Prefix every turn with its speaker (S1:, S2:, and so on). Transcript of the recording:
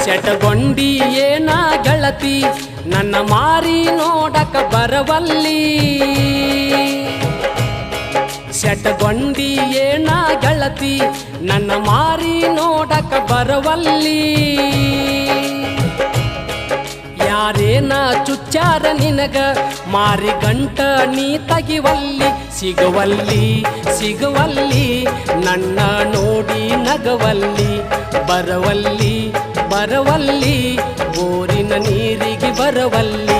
S1: ಸೆಟಗೊಂಡಿ ಏನ ಗೆಳತಿ ನನ್ನ ಮಾರಿ ನೋಡಕ ಬರವಲ್ಲಿ ಸೆಟಗೊಂಡಿ ಏನ ಗೆಳತಿ ನನ್ನ ಮಾರಿ ನೋಡಕ ಬರವಲ್ಲಿ ಯಾರೇನ ಚುಚ್ಚಾರ ನಿನಗ ಮಾರಿ ಗಂಟ ನೀ ತಗಿವಲ್ಲಿ ಸಿಗುವಲ್ಲಿ ಸಿಗುವಲ್ಲಿ ನನ್ನ ನೋಡಿ ನಗವಲ್ಲಿ ಬರವಲ್ಲಿ ಬರವಲ್ಲಿ ಬೋರಿನ ನೀರಿಗೆ ಬರವಲ್ಲಿ